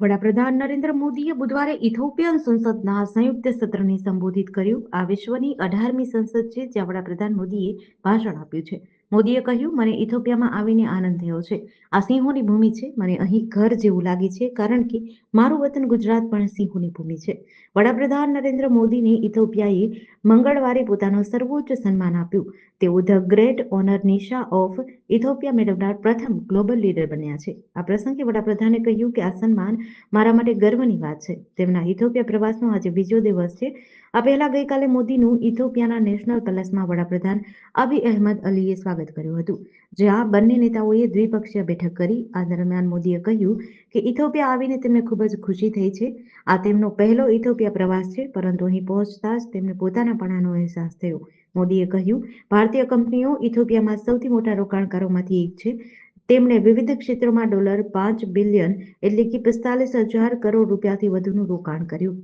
વડાપ્રધાન નરેન્દ્ર મોદીએ બુધવારે ઇથોપિયન સંસદના સંયુક્ત સત્રને સંબોધિત કર્યું. આ વિશ્વની 18મી સંસદ છે જ્યાં વડાપ્રધાન મોદીએ ભાષણ આપ્યું છે. મોદીએ કહ્યું, મને ઇથોપિયામાં આવીને આનંદ થયો છે. આ સિંહોની ભૂમિ છે. મને અહીં ઘર જેવું લાગે છે કારણ કે મારું વતન ગુજરાત પણ સિંહોની ભૂમિ છે. વડાપ્રધાન નરેન્દ્ર મોદીને ઇથોપિયાએ મંગળવારે પોતાનું સર્વોચ્ચ સન્માન આપ્યું. તેઓ ધ ગ્રેટ ઓનર નિશા ઓફ ઇથોપિયા મેળવનાર પ્રથમ ગ્લોબલ લીડર બન્યા છે. આ પ્રસંગે વડાપ્રધાને કહ્યું કે આ સન્માન મારા માટે ગર્વની વાત છે. તેમના ઇથોપિયા પ્રવાસનો આજે બીજો દિવસ છે. આ પહેલા ગઈકાલે મોદીનું ઇથોપિયાના નેશનલ પેલેસમાં વડાપ્રધાન અબી અહેમદ અલીએ સ્વાગત કર્યું હતું, જ્યાં બંને નેતાઓએ દ્વિપક્ષીય બેઠક કરી. આ દરમિયાન મોદીએ કહ્યું કે ઇથોપિયા આવીને તેમને ખૂબ જ ખુશી થઈ છે. આ તેમનો પહેલો ઇથોપિયા પ્રવાસ છે, પરંતુ અહીં પહોંચતા જ તેમને પોતાનાપણાનો અહેસાસ થયો. મોદીએ કહ્યું, ભારતીય કંપનીઓ ઇથોપિયામાં સૌથી મોટા રોકાણકારોમાંથી એક છે. તેમણે વિવિધ ક્ષેત્રોમાં $5 બિલિયન એટલે કે 45,000 કરોડ રૂપિયાથી વધુનું રોકાણ કર્યું.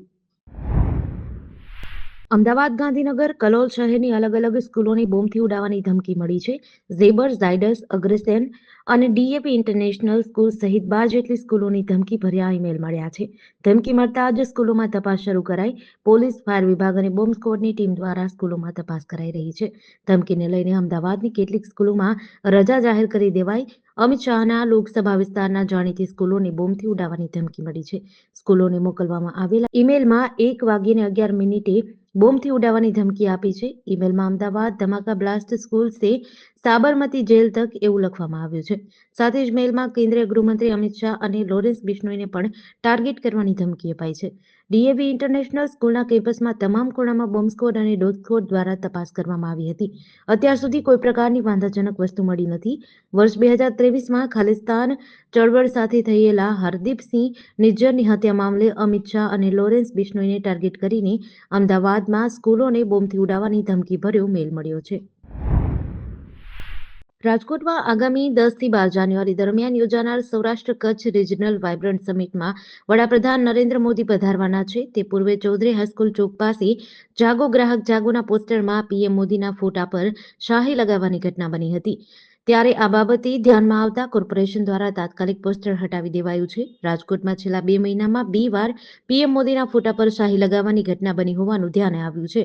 અમદાવાદ, ગાંધીનગર, કલોલ શહેરની અલગ અલગ સ્કૂલોને બોમ્બથી ઉડાવવાની ધમકી મળી છે. ઝેબર, ઝાયડસ, અગ્રસેન અને ડીએપી ઇન્ટરનેશનલ સ્કૂલ સહિત 12 જેટલી સ્કૂલોની ધમકી ભર્યા ઈમેલ મળ્યા છે. ધમકી મળતા જ સ્કૂલોમાં તપાસ શરૂ કરાઈ. પોલીસ, ફાયર વિભાગ અને બોમ્બ સ્ક્વોડની ટીમ દ્વારા સ્કૂલોમાં તપાસ કરાઈ રહી છે. ધમકીને લઈને અમદાવાદની કેટલીક સ્કૂલોમાં રજા જાહેર કરી દેવાઈ. અમિત શાહના લોકસભા વિસ્તારના જાણીતી સ્કૂલોને બોમ્બથી ઉડાવવાની ધમકી મળી છે. સ્કૂલોને મોકલવામાં આવેલા ઈમેલમાં 1:11 બોમ્બથી ઉડાવવાની ધમકી આપી છે. ઈમેલમાં અમદાવાદ ધમાકા બ્લાસ્ટ સ્કૂલ સે સાબરમતી જેલ તક એવું લખવામાં આવ્યું છે. સાથે જ મેલમાં કેન્દ્રીય ગૃહમંત્રી અમિત શાહ અને લોરેન્સ બિશ્નોઈને પણ ટાર્ગેટ કરવાની ધમકી અપાઈ છે. ડીએવી ઇન્ટરનેશનલ સ્કૂલના કેમ્પસમાં તમામ ખૂણામાં બોમ્બ સ્ક્વોડ અને ડોગ સ્ક્વોડ દ્વારા તપાસ કરવામાં આવી હતી. અત્યાર સુધી કોઈ પ્રકારની વાંધાજનક વસ્તુ મળી નથી. વર્ષ 2023માં ખાલિસ્તાન ચળવળ સાથે થયેલા હરદીપસિંહ નિજ્જરની હત્યા મામલે અમિત શાહ અને લોરેન્સ બિશ્નોઈને ટાર્ગેટ કરીને અમદાવાદમાં સ્કૂલોને બોમ્બથી ઉડાવવાની ધમકી ભર્યો મેલ મળ્યો છે. રાજકોટમાં આગામી 10 થી 12 જાન્યુઆરી દરમિયાન યોજાનાર સૌરાષ્ટ્ર કચ્છ રિજનલ વાયબ્રન્ટ સમિટમાં વડાપ્રધાન નરેન્દ્ર મોદી પધારવાના છે. તે પૂર્વે ચૌધરી હાઈસ્કૂલ ચોક પાસે જાગો ગ્રાહક જાગોના પોસ્ટરમાં પીએમ મોદીના ફોટા પર શાહી લગાવવાની ઘટના બની હતી. ત્યારે આ બાબતે ધ્યાનમાં આવતા કોર્પોરેશન દ્વારા તાત્કાલિક પોસ્ટર હટાવી દેવાયું છે. રાજકોટમાં છેલ્લા 2 મહિનામાં 2 વાર પીએમ મોદીના ફોટા પર શાહી લગાવવાની ઘટના બની હોવાનું ધ્યાને આવ્યું છે.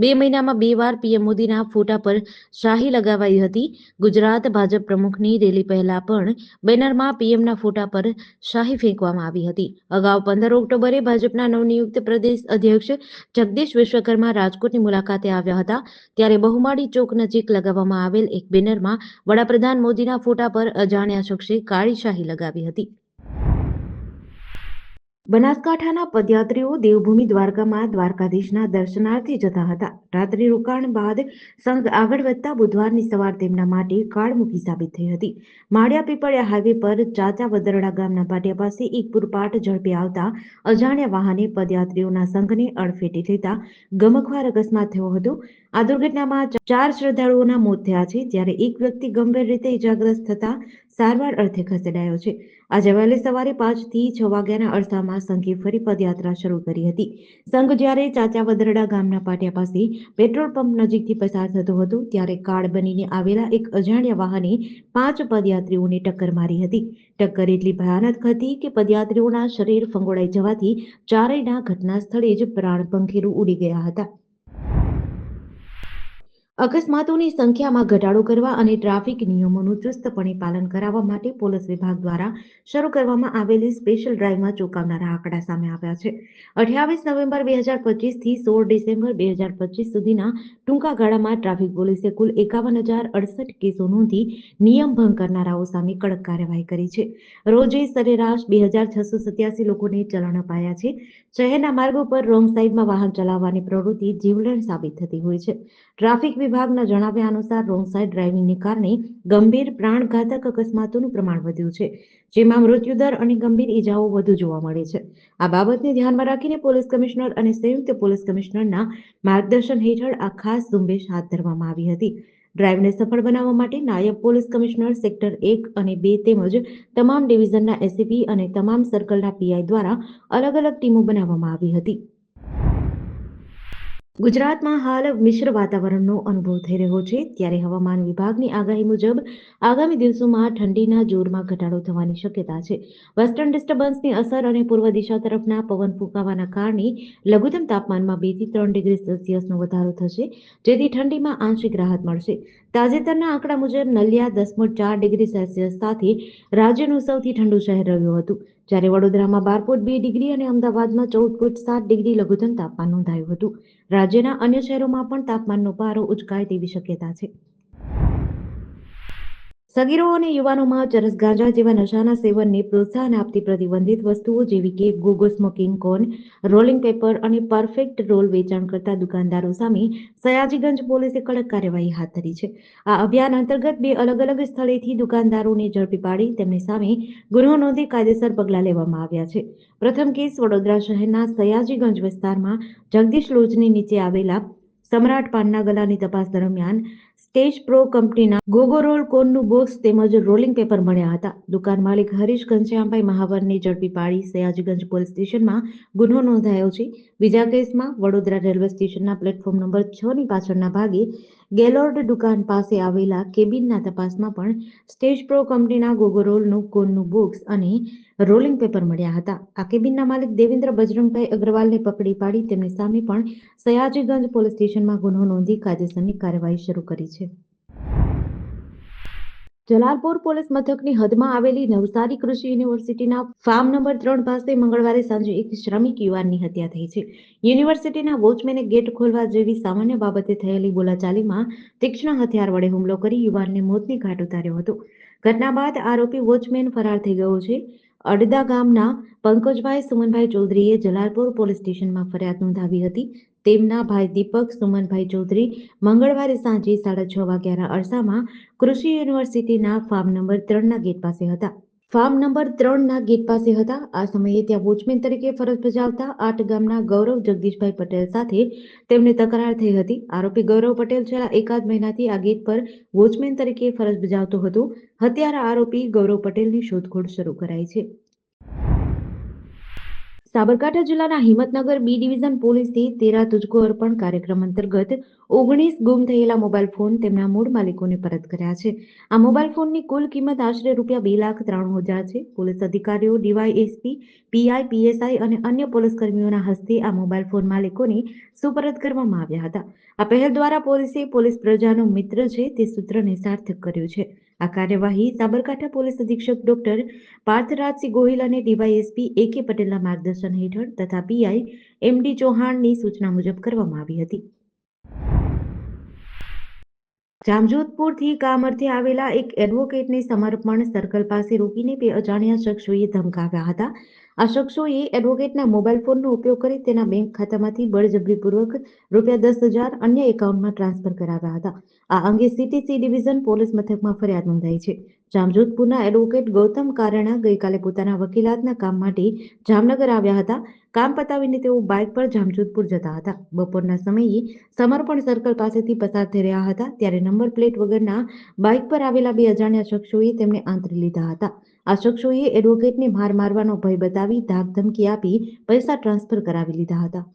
2 મહિનામાં 2 વાર પીએમ મોદીના ફોટા પર શાહી લગાવાઈ હતી. ગુજરાત ભાજપ પ્રમુખની રેલી પહેલા પણ બેનરમાં પીએમના ફોટા પર શાહી ફેંકવામાં આવી હતી. અગાઉ 15 ઓક્ટોબરે ભાજપના નવનિયુક્ત પ્રદેશ અધ્યક્ષ જગદીશ વિશ્વકર્મા રાજકોટની મુલાકાતે આવ્યા હતા. ત્યારે બહુમાળી ચોક નજીક લગાવવામાં આવેલ એક બેનરમાં વડાપ્રધાન મોદીના ફોટા પર અજાણ્યા શખ્સે કાળી શાહી લગાવી હતી. બનાસકાંઠાના પદયાત્રીઓ દેવભૂમિ દ્વારકામાં દ્વારકાધીશના દર્શનાર્થે જતા હતા. રાત્રિ રોકાણ બાદ સંઘ આગળ વધતા બુધવારની સવાર તેમના માટે કાળમુખી સાબિત થઈ હતી. માળિયા પીપળિયા હાઈવે પર ચાચા વદરડા ગામના પાટિયા પાસે એક પૂરપાટ ઝડપે આવતા અજાણ્યા વાહને પદયાત્રીઓના સંઘને અડફેટે લેતા ગમખ્વાર અકસ્માત થયો હતો. આ દુર્ઘટનામાં 4 શ્રદ્ધાળુઓના મોત થયા છે, જ્યારે એક વ્યક્તિ ગંભીર રીતે ઇજાગ્રસ્ત થતા સારવાર અર્થે ખસેડાયો છે. આજે વહેલી સવારે 5 થી 6 વાગ્યાના અરસામાં સંઘે ફરી પદયાત્રા શરૂ કરી હતી. સંઘ જ્યારે ચાચા વદરડા ગામના પાટિયા પાસે પેટ્રોલ પંપ નજીકથી પસાર થતો હતો, ત્યારે કાળ બનીને આવેલા એક અજાણ્યા વાહને 5 પદયાત્રીઓને ટક્કર મારી હતી. ટક્કર એટલી ભયાનક હતી કે પદયાત્રીઓના શરીર ફંગોળાઈ જવાથી ચારેયના ઘટના સ્થળે જ પ્રાણ પંખેરું ઉડી ગયા હતા. અકસ્માતોની સંખ્યામાં ઘટાડો કરવા અને ટ્રાફિક નિયમોનું ચુસ્તપણે પાલન કરાવવા માટે પોલીસ વિભાગ દ્વારા શરૂ કરવામાં આવેલી સ્પેશિયલ ડ્રાઇવમાં ચોંકાવનારા આંકડા સામે આવ્યા છે. 28 નવેમ્બર 2025 થી 16 ડિસેમ્બર 2025 સુધીના ટૂંકા ગાળામાં ટ્રાફિક પોલીસે કુલ 51,068 કેસો નોંધી નિયમ ભંગ કરનારાઓ સામે કડક કાર્યવાહી કરી છે. રોજે સરેરાશ 2,687 લોકોને ચલાણ અપાયા છે. શહેરના માર્ગો પર રોંગ સાઈડમાં વાહન ચલાવવાની પ્રવૃત્તિ જીવલેણ સાબિત થતી હોય છે. ટ્રાફિક વિભાગના જણાવ્યા અનુસાર રોંગ સાઈડ ડ્રાઇવિંગને કારણે ગંભીર પ્રાણઘાતક અકસ્માતોનું પ્રમાણ વધ્યું છે, જેમાં મૃત્યુદર અને ગંભીર ઈજાઓ વધુ જોવા મળે છે. આ બાબતને ધ્યાનમાં રાખીને પોલીસ કમિશનર અને સંયુક્ત પોલીસ કમિશનરના માર્ગદર્શન હેઠળ આ ખાસ ઝુંબેશ હાથ ધરવામાં આવી હતી. ડ્રાઇવને સફળ બનાવવા માટે નાયબ પોલીસ કમિશનર સેક્ટર 1 અને 2 તેમજ તમામ ડિવિઝનના એસીપી અને તમામ સર્કલના પીઆઈ દ્વારા અલગ અલગ ટીમો બનાવવામાં આવી હતી. ગુજરાતમાં હાલ મિશ્ર વાતાવરણનો અનુભવ થઈ રહ્યો છે, ત્યારે હવામાન વિભાગની આગાહી મુજબ આગામી દિવસોમાં ઠંડીના જોરમાં ઘટાડો થવાની શક્યતા છે. વેસ્ટર્ન ડિસ્ટર્બન્સની અસર અને પૂર્વ દિશા તરફના પવન ફૂંકાવાના કારણે લઘુત્તમ તાપમાનમાં 2 થી 3 ડિગ્રી સેલ્સિયસનો વધારો થશે, જેથી ઠંડીમાં આંશિક રાહત મળશે. તાજેતરના આંકડા મુજબ નલિયા 10.4 ડિગ્રી સેલ્સિયસ સાથે રાજ્યનું સૌથી ઠંડુ શહેર રહ્યું હતું, જ્યારે વડોદરામાં 12.2 ડિગ્રી અને અમદાવાદમાં 14.7 ડિગ્રી લઘુત્તમ તાપમાન નોંધાયું હતું. રાજ્યના અન્ય શહેરોમાં પણ તાપમાનનો પારો ઉંચકાય તેવી શક્યતા છે. સગીરો અને યુવાનોમાં ચરસ ગાંજા જેવા નશાના સેવનને પ્રોત્સાહન આપતી પ્રતિબંધિત વસ્તુઓ જેવી કે ગોગો સ્મોકિંગ કોન, રોલિંગ પેપર અને પરફેક્ટ રોલ વેચાણ કરતા દુકાનદારો સામે સયાજીગંજ પોલીસે કડક કાર્યવાહી હાથ ધરી છે. આ અભિયાન અંતર્ગત 2 અલગ-અલગ સ્થળેથી દુકાનદારોને ઝડપી પાડી તેમની સામે ગુનો નોંધી કાયદેસર પગલાં લેવામાં આવ્યા છે. પ્રથમ કેસ વડોદરા શહેરના સયાજીગંજ વિસ્તારમાં જગદીશ લોજની નીચે આવેલા સમ્રાટ પાનના ગલાની તપાસ દરમિયાન સ્ટેજ પ્રો કંપનીના ગોગોરોલ કોનનું બોક્સ તેમજ રોલિંગ પેપર મળ્યા હતા. દુકાન માલિક હરીશ ઘનશ્યામભાઈ મહાવરને ઝડપી પાડી સયાજીગંજ પોલીસ સ્ટેશનમાં ગુનો નોંધાયો છે. બીજા કેસમાં વડોદરા રેલવે સ્ટેશનના પ્લેટફોર્મ નંબર 6 ની પાછળના ભાગે ગેલોર્ડ દુકાન પાસે આવેલા કેબિનના તપાસમાં પણ સ્ટેજ પ્રો કંપનીના ગોગોરોલનું કોનનું બોક્સ અને રોલિંગ પેપર મળ્યા હતા. આ કેબિનના માલિક દેવેન્દ્ર બજરંગભાઈ અગ્રવાલને પકડી પાડી તેમની સામે પણ સયાજીગંજ પોલીસ સ્ટેશનમાં ગુનો નોંધી કાયદેસરની કાર્યવાહી શરૂ કરી છે. જલાલપોર પોલીસ મથકની હદમાં આવેલી નવસારી કૃષિ યુનિવર્સિટીના ફાર્મ નંબર 3 પાસે મંગળવારે સાંજે એક શ્રમિક યુવાનની હત્યા થઈ છે. યુનિવર્સિટીના વોચમેને ગેટ ખોલવા જેવી સામાન્ય બાબતે થયેલી બોલાચાલીમાં તીક્ષ્ણ હથિયાર વડે હુમલો કરી યુવાનને મોતની ઘાટ ઉતાર્યો હતો. ઘટના બાદ આરોપી વોચમેન ફરાર થઈ ગયો છે. અડદા ગામના પંકજભાઈ સુમનભાઈ ચૌધરીએ જલાલપોર પોલીસ સ્ટેશનમાં ફરિયાદ નોંધાવી હતી. તેમના ભાઈ દીપક સુમનભાઈ ચૌધરી મંગળવારે સાંજે 6:30 વાગ્યાના અરસામાં કૃષિ યુનિવર્સિટીના ફાર્મ નંબર 3ના ગેટ પાસે હતા. ફાર્મ નંબર 3ના ગેટ પાસે હતા. આ સમયે ત્યાં વોચમેન તરીકે ફરજ બજાવતા આટ ગામના ગૌરવ જગદીશભાઈ પટેલ સાથે તેમને તકરાર થઈ હતી. આરોપી ગૌરવ પટેલ છેલ્લા એકાદ મહિનાથી આ ગેટ પર વોચમેન તરીકે ફરજ બજાવતો હતો. હત્યારા આરોપી ગૌરવ પટેલની શોધખોળ શરૂ કરાઈ છે. સાબરકાંઠા જિલ્લાના હિંમતનગર બી ડિવિઝન પોલીસે તેરા તુજકો અર્પણ કાર્યક્રમ અંતર્ગત 19 ગુમ થયેલા મોબાઈલ ફોન તેમના મૂળ માલિકોને પરત કર્યા છે. આ મોબાઈલ ફોનની કુલ કિંમત આશરે ₹2,93,000 છે. પોલીસ અધિકારીઓ, ડીવાયએસપી, પીઆઈ, પીએસઆઈ અને અન્ય પોલીસ કર્મીઓના હસ્તે આ મોબાઈલ ફોન માલિકોને સુપરત કરવામાં આવ્યા હતા. આ પહેલ દ્વારા પોલીસે પોલીસ પ્રજાનો મિત્ર છે તે સૂત્રને સાર્થક કર્યું છે. આ કાર્યવાહી સાબરકાંઠા પોલીસ અધિક્ષક ડોક્ટર પાર્થરાજસિંહ ગોહિલ અને ડીવાયએસપી એ.કે. પટેલના માર્ગદર્શન હેઠળ તથા પીઆઈ એમ.ડી. ચૌહાણની સૂચના મુજબ કરવામાં આવી હતી. જામજોધપુરથી કામ અર્થે આવેલા એક એડવોકેટને સમર્પણ સર્કલ પાસે રોકીને 2 અજાણ્યા શખ્સોએ ધમકાવ્યા હતા. આ શખ્સોએ એડવોકેટના મોબાઈલ ફોનનો ઉપયોગ કરી તેના બેંક ખાતામાંથી બળજબરીપૂર્વક ₹10,000 અન્ય એકાઉન્ટમાં ટ્રાન્સફર કરાવ્યા હતા. આ અંગે સિટી સી ડિવિઝન પોલીસ મથકમાં ફરિયાદ નોંધાઈ છે. જામજોધપુરના એડવોકેટ ગૌતમ કારાણા ગઈકાલે પોતાના વકીલાતના કામ માટે જામનગર આવ્યા હતા. કામ પતાવીને તેઓ બાઇક પર જામજોધપુર જતા હતા. બપોરના સમયે સમર્પણ સર્કલ પાસેથી પસાર થઈ રહ્યા હતા ત્યારે નંબર પ્લેટ વગરના બાઇક પર આવેલા 2 અજાણ્યા શખ્સોએ તેમને આંતરી લીધા હતા. આ શખ્સોએ એડવોકેટને મારવાનો ભય બતાવી ધાક ધમકી આપી પૈસા ટ્રાન્સફર કરાવી લીધા હતા.